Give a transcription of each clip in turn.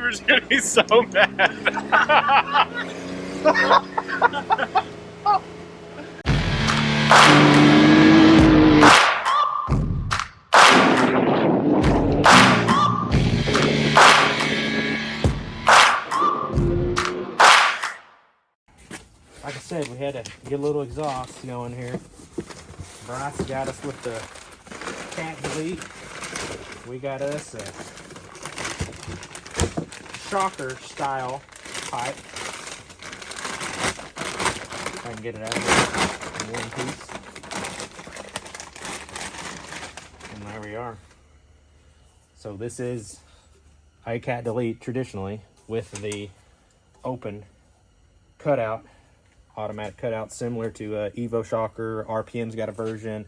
Silbur's gonna be so mad. Like I said, we had to get a little exhaust going here. Bryce got us with the cat delete. We got us a shocker style pipe. If I can get it out of there in one piece. And there we are. So this is a cat delete traditionally with the open cutout, automatic cutout, similar to Evo Shocker. RPM's got a version.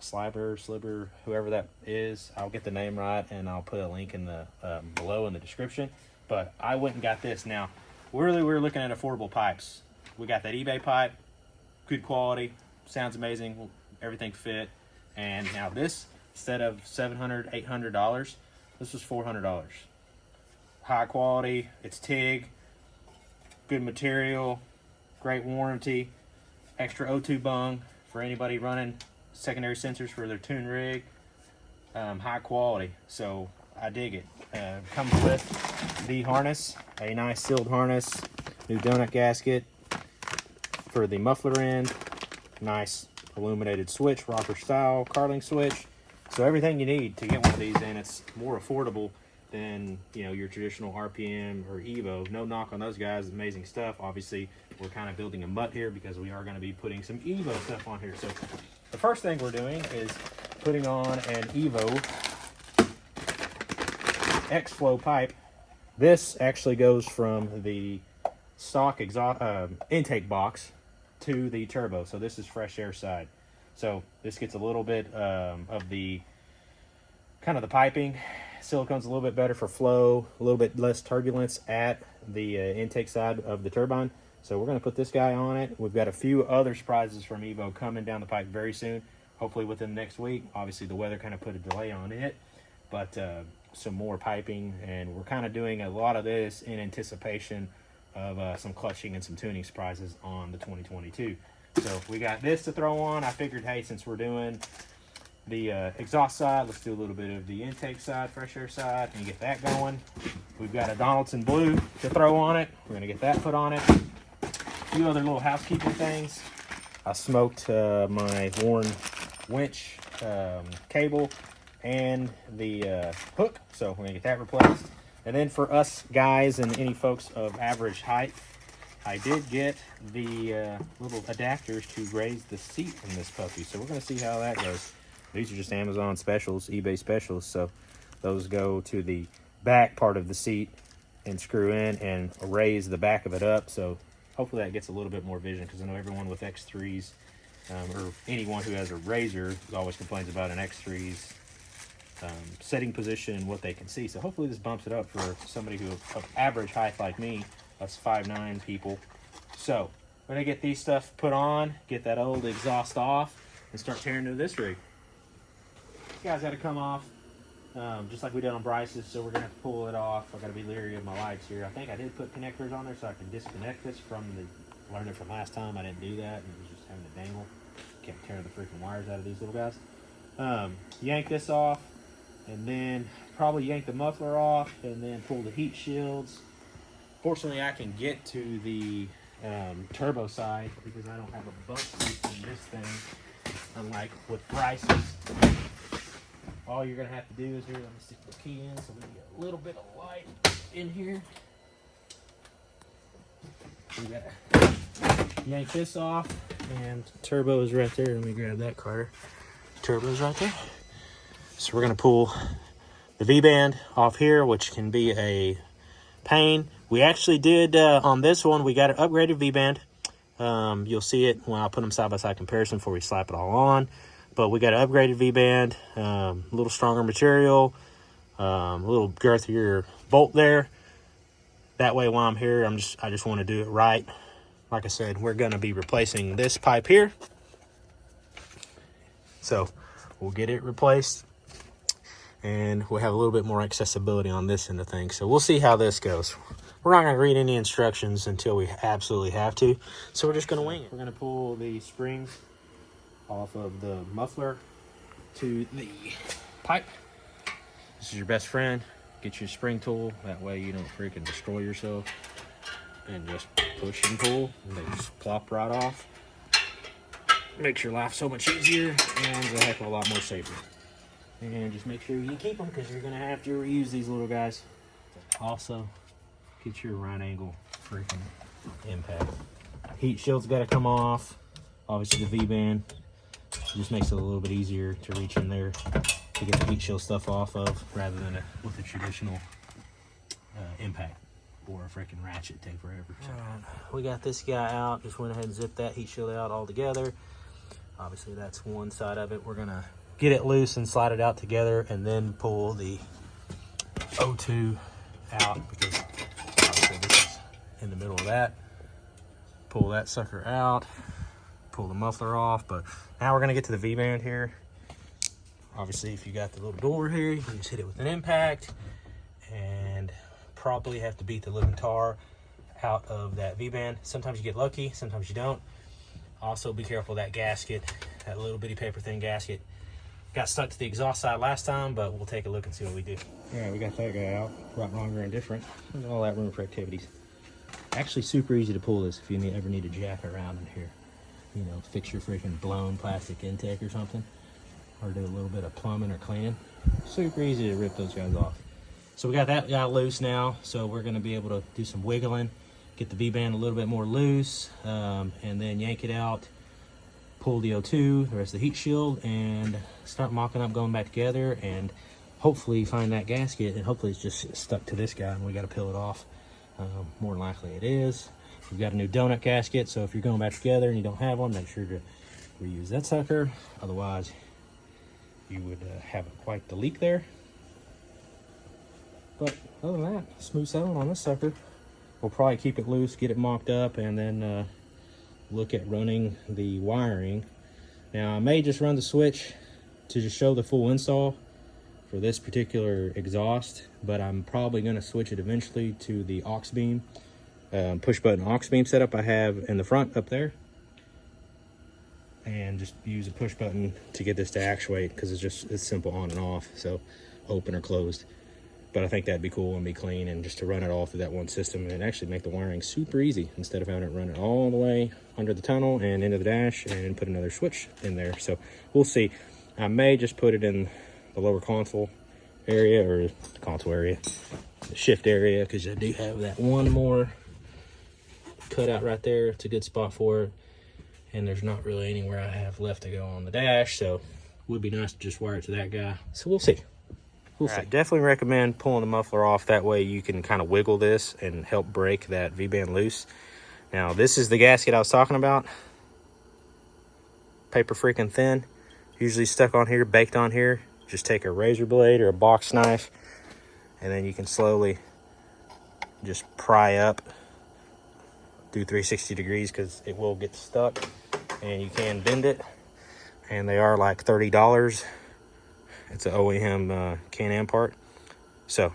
Silbur, whoever that is, I'll get the name right and I'll put a link in the below in the description. But I went and got this. Now, we're looking at affordable pipes. We got that eBay pipe, good quality, sounds amazing, everything fit. And now this, instead of $700, $800, this was $400. High quality, it's TIG, good material, great warranty, extra O2 bung for anybody running secondary sensors for their tune rig. High quality, so I dig it. Comes with the harness, a nice sealed harness, new donut gasket for the muffler end, nice illuminated switch, rocker style Carling switch. So everything you need to get one of these, and it's more affordable than, you know, your traditional RPM or Evo. No knock on those guys, amazing stuff. Obviously, we're kind of building a mutt here because we are going to be putting some Evo stuff on here. So the first thing we're doing is putting on an Evo X-Flow pipe. This actually goes from the stock exhaust intake box to the turbo. So this is fresh air side. So this gets a little bit of the kind of the piping. Silicone's a little bit better for flow, a little bit less turbulence at the intake side of the turbine. So we're going to put this guy on it. We've got a few other surprises from Evo coming down the pipe very soon, hopefully within the next week. Obviously the weather kind of put a delay on it, but some more piping, and we're kind of doing a lot of this in anticipation of some clutching and some tuning surprises on the 2022. So we got this to throw on. I figured, hey, since we're doing the exhaust side, let's do a little bit of the intake side, fresh air side, and get that going. We've got a Donaldson Blue to throw on it. We're going to get that put on it. A few other little housekeeping things. I smoked my worn winch cable and the hook, so we're going to get that replaced. And then for us guys and any folks of average height, I did get the little adapters to raise the seat in this puppy. So we're going to see how that goes. These are just Amazon specials, eBay specials. So those go to the back part of the seat and screw in and raise the back of it up. So hopefully that gets a little bit more vision, because I know everyone with X3s or anyone who has a Razor always complains about an X3's setting position and what they can see. So hopefully this bumps it up for somebody who of average height like me, us 5'9" people. So we're gonna get these stuff put on, get that old exhaust off, and start tearing into this rig. This guy's got to come off just like we did on Bryce's, so we're gonna have to pull it off. I gotta be leery of my lights here. I think I did put connectors on there so I can disconnect this from the, learned it from last time. I didn't do that, and it was just having to dangle. Kept tearing the freaking wires out of these little guys. Yank this off, and then probably yank the muffler off, and then pull the heat shields. Fortunately, I can get to the turbo side because I don't have a bump piece in this thing, unlike with Bryce's. All you're gonna have to do is here, let me stick the key in so we can get a little bit of light in here. We gotta yank this off, and turbo is right there. Let me grab that, Carter. Turbo's right there. So we're gonna pull the V-band off here, which can be a pain. We actually did on this one, we got an upgraded V-band. You'll see it when I put them side by side comparison before we slap it all on. But we got an upgraded V-band, a little stronger material, a little girthier bolt there. That way while I'm here, I just want to do it right. Like I said, we're going to be replacing this pipe here. So we'll get it replaced. and we'll have a little bit more accessibility on this end of things. So we'll see how this goes. We're not going to read any instructions until we absolutely have to, so we're just going to wing it. We're going to pull the springs off of the muffler to the pipe. This is your best friend. Get your spring tool, that way you don't freaking destroy yourself. And just push and pull, and they just plop right off. Makes your life so much easier and a heck of a lot more safer. And just make sure you keep them, because you're going to have to reuse these little guys. Also, get your right angle freaking impact. Heat shield's got to come off. Obviously the V-band just makes it a little bit easier to reach in there to get the heat shield stuff off of, rather than with a traditional impact or a freaking ratchet take forever. So. Alright, we got this guy out. Just went ahead and zipped that heat shield out all together. Obviously that's one side of it. We're gonna get it loose and slide it out together, and then pull the O2 out, because obviously this is in the middle of that. Pull that sucker out, pull the muffler off. But now we're gonna get to the V-band here. Obviously, if you got the little door here, you can just hit it with an impact, and probably have to beat the living tar out of that V-band. Sometimes you get lucky, sometimes you don't. Also, be careful of that gasket, that little bitty paper thin gasket. Got stuck to the exhaust side last time, but we'll take a look and see what we do. All right, we got that guy out. Right, wrong, or indifferent. There's all that room for activities. Actually, super easy to pull this if you ever need a jack around in here. You know, fix your freaking blown plastic intake or something, or do a little bit of plumbing or cleaning. Super easy to rip those guys off. So we got that guy loose now, so we're going to be able to do some wiggling, get the V-band a little bit more loose, and then yank it out, pull the O2, the rest of the heat shield, and start mocking up, going back together, and hopefully find that gasket, and hopefully it's just stuck to this guy and we got to peel it off. More than likely it is. We've got a new donut gasket, so if you're going back together and you don't have one, make sure to reuse that sucker. Otherwise, you would have quite the leak there. But other than that, smooth sailing on this sucker. We'll probably keep it loose, get it mocked up, and then look at running the wiring. Now, I may just run the switch to just show the full install for this particular exhaust, but I'm probably going to switch it eventually to the aux beam, push button aux beam setup I have in the front up there, and just use a push button to get this to actuate, because it's simple on and off, so open or closed. But I think that'd be cool and be clean, and just to run it all through that one system and actually make the wiring super easy instead of having it run it all the way under the tunnel and into the dash and put another switch in there. So we'll see. I may just put it in the lower console area, or the console area, the shift area, because I do have that one more cutout right there. It's a good spot for it, and there's not really anywhere I have left to go on the dash, so it would be nice to just wire it to that guy. So we'll see. We'll see. Definitely recommend pulling the muffler off. That way you can kind of wiggle this and help break that V-band loose. Now, this is the gasket I was talking about. Paper freaking thin. Usually stuck on here, baked on here. Just take a razor blade or a box knife, and then you can slowly just pry up. Do 360 degrees, because it will get stuck, and you can bend it. And they are like $30. It's an OEM Can-Am part. So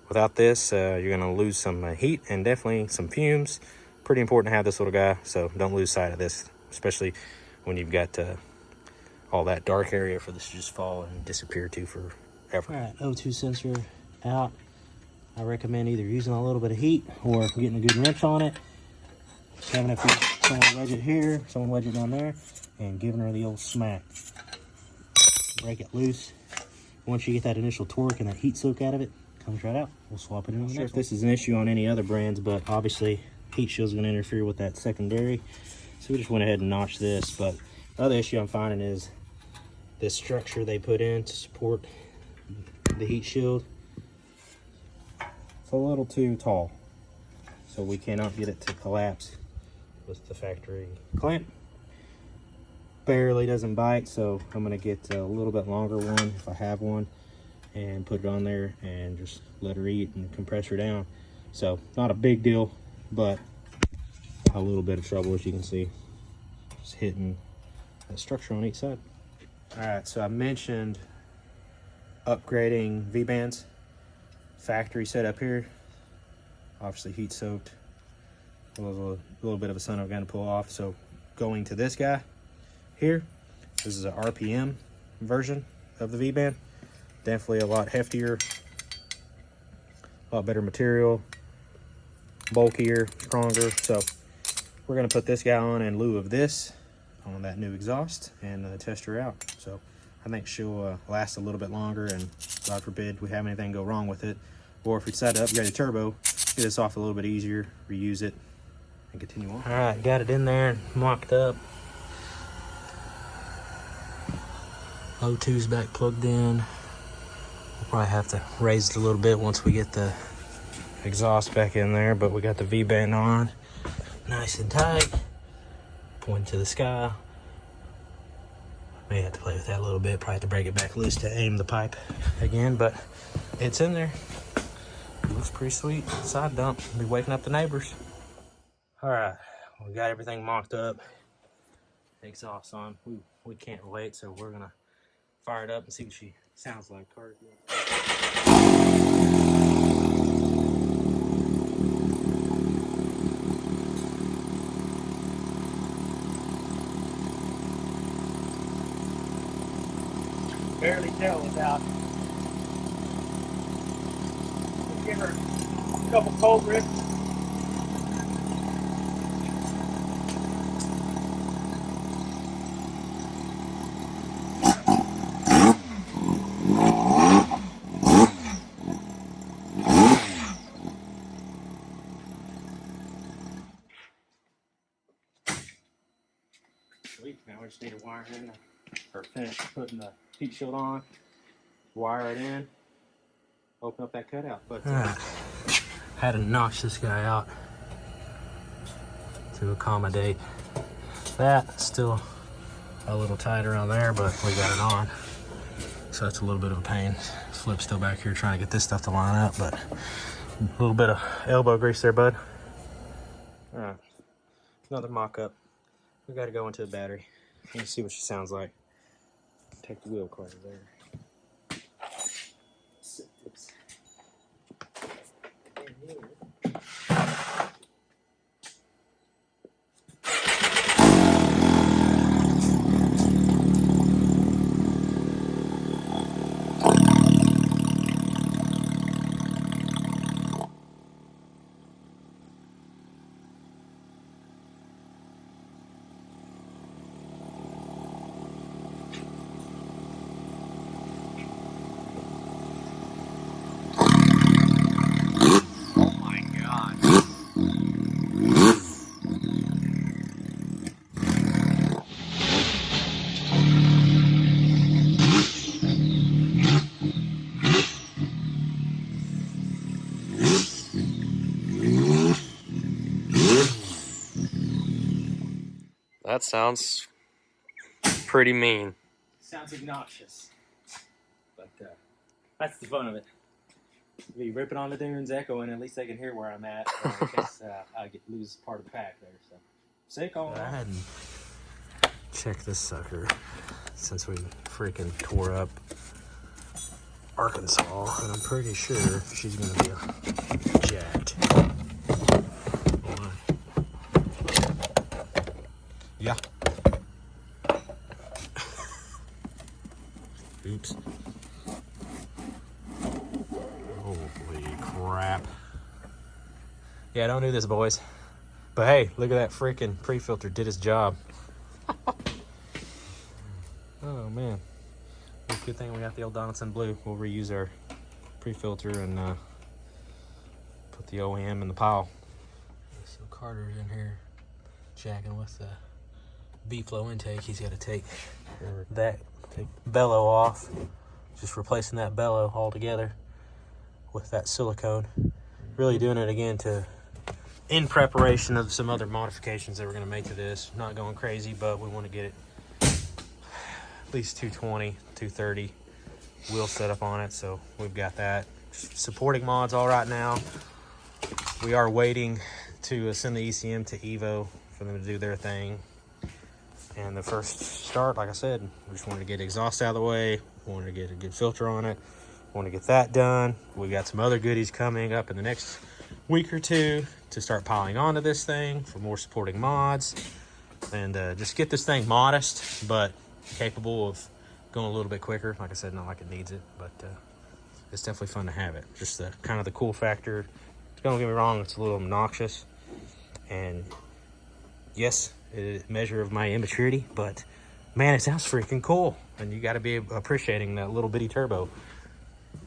without this, you're going to lose some heat and definitely some fumes. Pretty important to have this little guy, so don't lose sight of this, especially when you've got all that dark area for this to just fall and disappear to forever. All right, O2 sensor out. I recommend either using a little bit of heat or getting a good wrench on it. Having someone wedge it here, someone wedge it down there, and giving her the old smack. Break it loose. Once you get that initial torque and that heat soak out of it, comes right out. We'll swap it in. I'm not sure if this is an issue on any other brands, but obviously heat shield's going to interfere with that secondary. So we just went ahead and notched this. But the other issue I'm finding is this structure they put in to support the heat shield. It's a little too tall, so we cannot get it to collapse with the factory clamp. Barely doesn't bite, so I'm going to get a little bit longer one if I have one and put it on there and just let her eat and compress her down. So not a big deal, but a little bit of trouble, as you can see, just hitting the structure on each side. All right, so I mentioned upgrading V-bands. Factory setup here. Obviously heat soaked. A little bit of a sun I'm going to pull off. So going to this guy here, this is an RPM version of the V-band. Definitely a lot heftier, a lot better material, bulkier, stronger. So we're going to put this guy on in lieu of this on that new exhaust and test her out. So I think she'll last a little bit longer, and God forbid we have anything go wrong with it, or if we decide to upgrade the turbo, get this off a little bit easier, reuse it, and continue on. All right, got it in there and mocked up. O2's back plugged in. We'll probably have to raise it a little bit once we get the exhaust back in there, but we got the V-band on nice and tight, pointing to the sky. May have to play with that a little bit, probably have to break it back loose to aim the pipe again, but it's in there. It looks pretty sweet. Side dump, be waking up the neighbors. All right, we got everything mocked up, exhaust on. We can't wait, so we're gonna fire it up and see what she sounds like. Barely tell without. Let's give her a couple cold rips. Sweet, now we just need to wire in or finish putting the heat shield on, wire it in, open up that cutout. But had to notch this guy out to accommodate that. Still a little tight around there, but we got it on. So that's a little bit of a pain. Flip's still back here trying to get this stuff to line up, but a little bit of elbow grease there, bud. All right, another mock-up. We got to go into the battery. Let's see what she sounds like. Take the wheel card there. That sounds pretty mean. Sounds obnoxious, but that's the fun of it. Be ripping on the dunes, echoing. At least they can hear where I'm at, in case I lose part of the pack there. So, say call. Go ahead and check this sucker, since we freaking tore up Arkansas, and I'm pretty sure she's gonna be jacked. Yeah. Oops. Holy crap. Yeah, don't do this, boys. But hey, look at that freaking pre-filter did his job. Oh, man. It's a good thing we got the old Donaldson Blue. We'll reuse our pre-filter and put the OEM in the pile. So Carter's in here jacking with the B-flow intake. He's got to take that bellow off. Just replacing that bellow altogether with that silicone. Really doing it again in preparation of some other modifications that we're going to make to this. Not going crazy, but we want to get it at least 220, 230 wheel setup on it. So we've got that. Supporting mods all right now. We are waiting to send the ECM to Evo for them to do their thing. And the first start, like I said, we just wanted to get the exhaust out of the way, wanted to get a good filter on it, want to get that done. We got some other goodies coming up in the next week or two to start piling onto this thing for more supporting mods, and just get this thing modest but capable of going a little bit quicker. Like I said, not like it needs it, but it's definitely fun to have it. Just the kind of the cool factor. Don't get me wrong, it's a little obnoxious, and yes, it's a measure of my immaturity, but man, it sounds freaking cool, and you got to be appreciating that little bitty turbo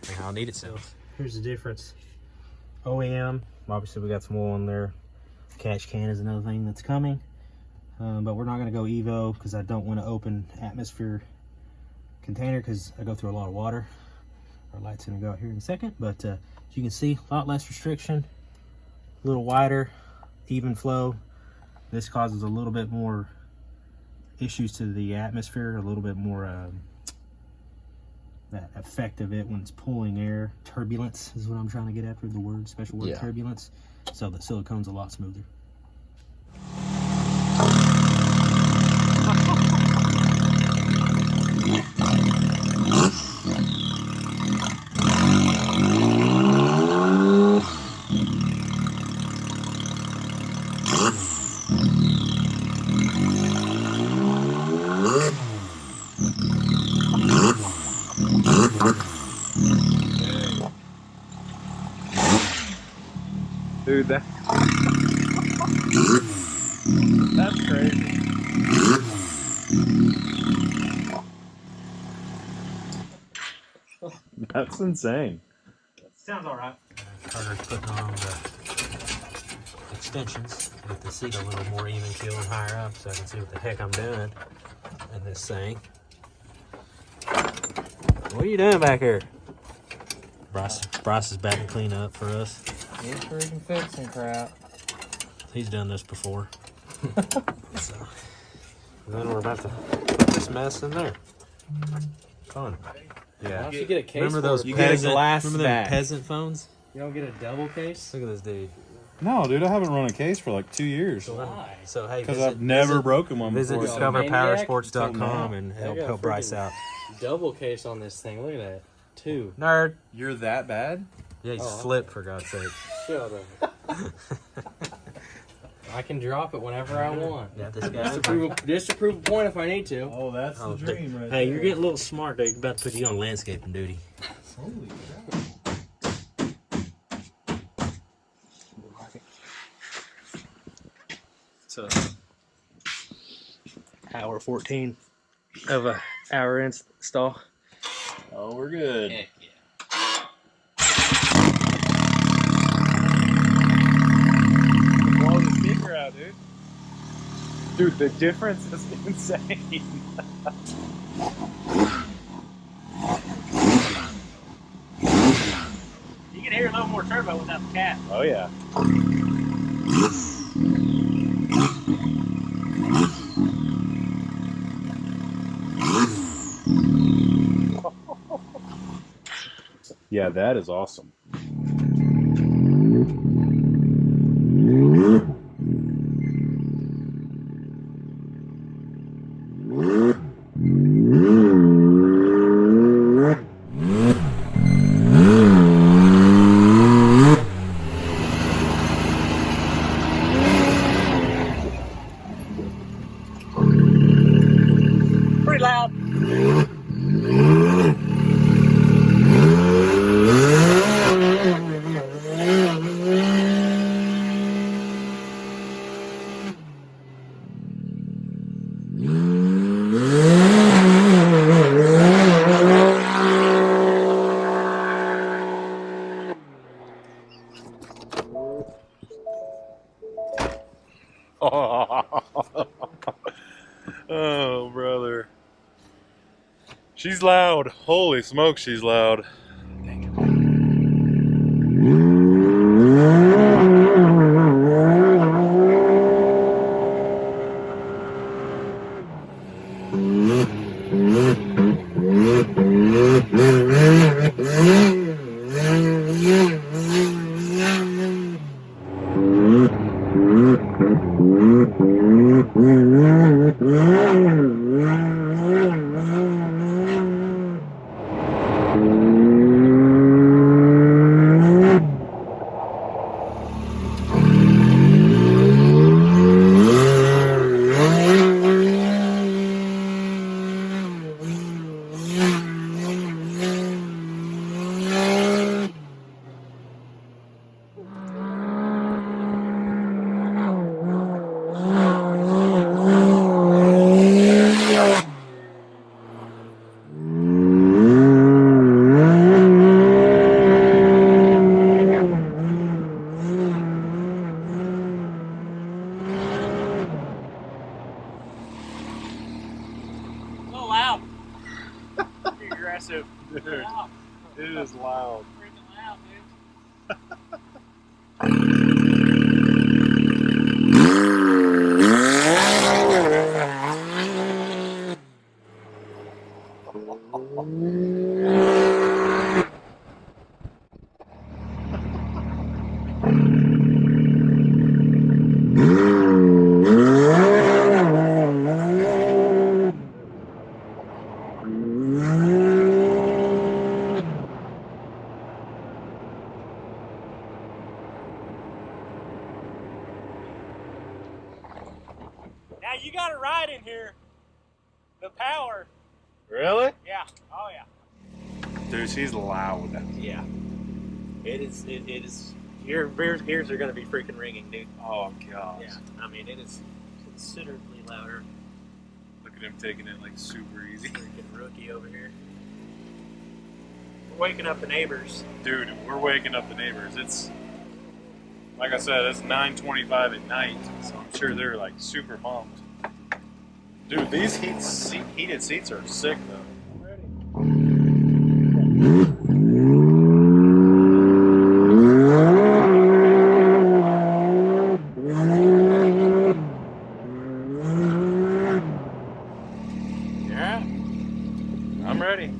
and how neat it sounds. Here's the difference. OEM, obviously we got some oil in there. Catch can is another thing that's coming, but we're not going to go Evo because I don't want to open atmosphere container because I go through a lot of water. Our light's going to go out here in a second, but as you can see, a lot less restriction, a little wider, even flow. This causes a little bit more issues to the atmosphere, a little bit more that effect of it when it's pulling air. Turbulence is what I'm trying to get after, the word, special word, turbulence. So the silicone's a lot smoother. Dude, that's crazy. That's insane. Sounds all right. Carter's putting on the extensions to get the seat a little more even keel and higher up so I can see what the heck I'm doing in this thing. What are you doing back here? Bryce is back and clean up for us. He's freaking fixing crap. He's done this before. So, and then we're about to put this mess in there. Fun. Yeah. Why don't you get a case? Remember those you peasant, get a glass remember back. them peasant phones? You don't get a double case? Look at this dude. No, dude, I haven't run a case for like 2 years. Why? So hey, Because I've never broken one visit before. discoverpowersports.com and I got help a Bryce freaking out. Double case on this thing. Look at that. 2. Nerd. You're that bad? Yeah, he's Oh. flipped for God's sake. Shut up. I can drop it whenever I want. Yeah, this Just to prove a point if I need to. Oh, that's Oh, the dream right hey, there. you're getting a little smart, dude. About to put you on landscaping duty. Holy crap. So, hour 14 of a hour install. Oh, we're good. Heck yeah. Blow the speaker out, dude. Dude, the difference is insane. You can hear a little more turbo without the cap. Oh, yeah. Yeah, that is awesome. Pretty loud. Oh, brother. She's loud. Holy smoke, she's loud. it, dude. It is loud. Freaking loud, dude. Now you got it right in here. The power. Really? Yeah. Oh yeah. Dude, she's loud. Yeah. It is. It is. Your ears are gonna be freaking ringing, dude. Oh, gosh. Yeah. I mean, it is considerably louder. Look at him taking it like super easy. Freaking rookie over here. We're waking up the neighbors. Dude, we're waking up the neighbors. It's, like I said, it's 9:25 at night, so I'm sure they're like super bummed. Dude, these heated seats are sick though. Yeah. I'm ready.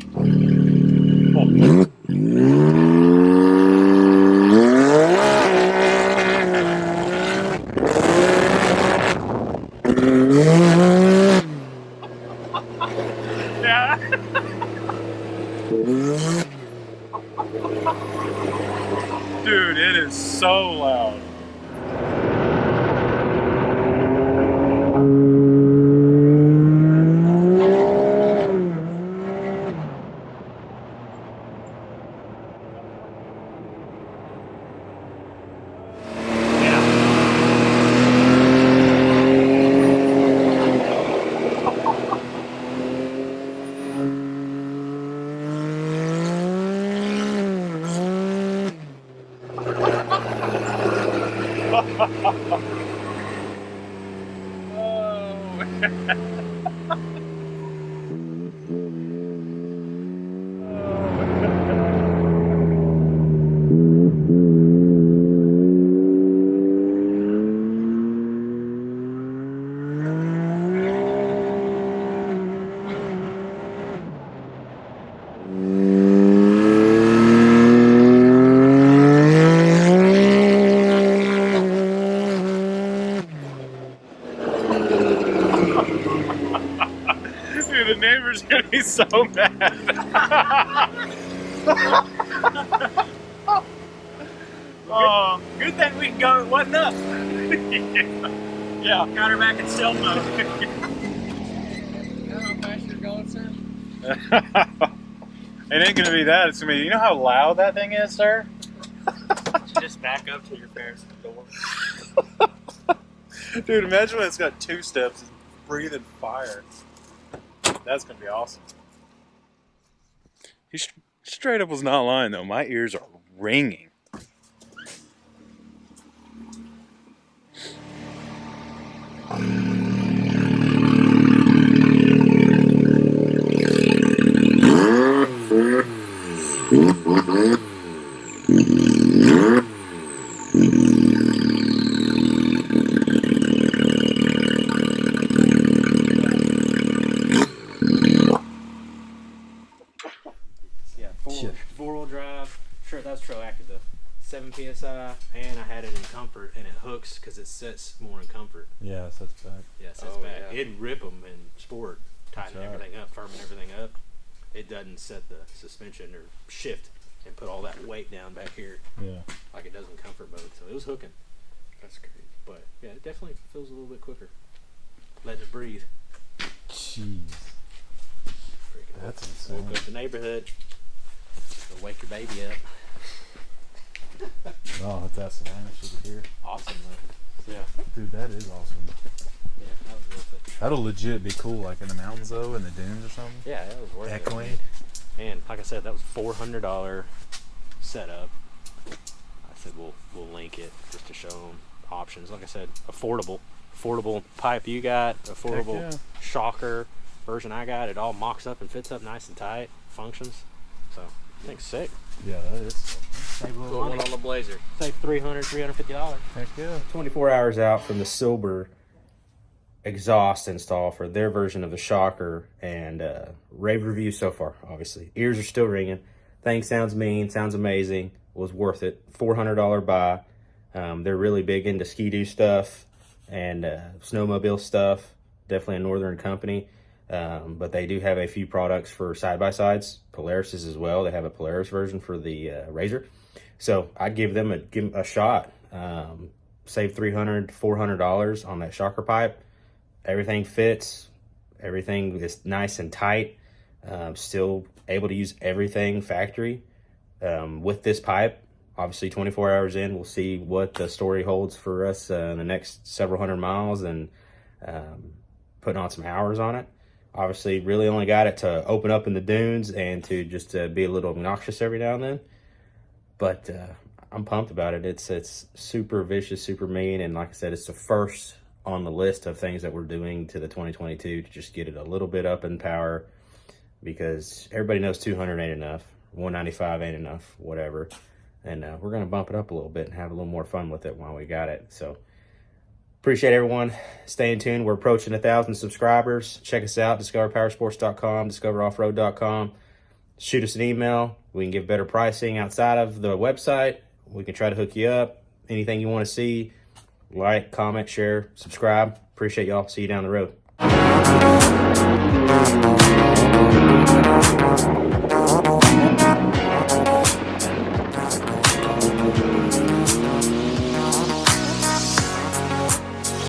Yeah. Dude, it is so loud. Dude, the neighbor's gonna be so mad. Oh, Good thing we can go. It wasn't us. yeah. Got her back in stealth mode. You know how fast you're going, sir? It ain't gonna be that. It's gonna be. You know how loud that thing is, sir? Just back up to your parents' door. Dude, imagine when it's got 2 steps and breathing fire. That's gonna be awesome. He straight up was not lying though. My ears are ringing. Yeah, four-wheel drive. Sure, that's Trail Active though. 7 psi, and I had it in comfort, and it hooks because it sits more in comfort. Yeah, so that's back. Yeah, it sits Oh, back. yeah. It'd rip them in sport, tighten That's right. everything up, firming everything up. It doesn't set the suspension or shift and put all that weight down back here Yeah. like it does in comfort mode. So it was hooking. That's great. But yeah, it definitely feels a little bit quicker. Letting it breathe. Jeez. Freaking That's woke insane. up the neighborhood. Go wake your baby up. Oh, that's asinine. I should hear. Awesome though. Yeah. Dude, that is awesome. Yeah, that was worth it. That'll legit be cool, like in the mountains though, in the dunes or something. Yeah, that was worth Echoing. it. And like I said, that was $400 setup. I said we'll link it just to show them options. Like I said, affordable pipe you got, affordable yeah. shocker version I got. It all mocks up and fits up nice and tight, functions. So I think sick. Yeah, that is. Save a Put little one money. on the Blazer. Save $350. Heck yeah. 24 hours out from the Silbur exhaust install for their version of the shocker, and rave review so far. Obviously, ears are still ringing. Thing sounds mean, sounds amazing. Was worth it. $400 buy. They're really big into ski-doo stuff and snowmobile stuff. Definitely a northern company, but they do have a few products for side-by-sides. Polaris's as well. They have a Polaris version for the Razor, so I'd give them a shot. Save $300, $400 on that shocker pipe. Everything fits. Everything is nice and tight. Still able to use everything factory with this pipe. Obviously, 24 hours in, we'll see what the story holds for us in the next several hundred miles, and putting on some hours on it. Obviously, really only got it to open up in the dunes and to just be a little obnoxious every now and then. But I'm pumped about it. It's super vicious, super mean, and like I said, it's the first on the list of things that we're doing to the 2022 to just get it a little bit up in power, because everybody knows 200 ain't enough, 195 ain't enough, whatever. And we're going to bump it up a little bit and have a little more fun with it while we got it. So appreciate everyone staying tuned. We're approaching 1,000 subscribers. Check us out, discoverpowersports.com, discoveroffroad.com. Shoot us an email. We can give better pricing outside of the website. We can try to hook you up. Anything you want to see, like, comment, share, subscribe. Appreciate y'all. See you down the road.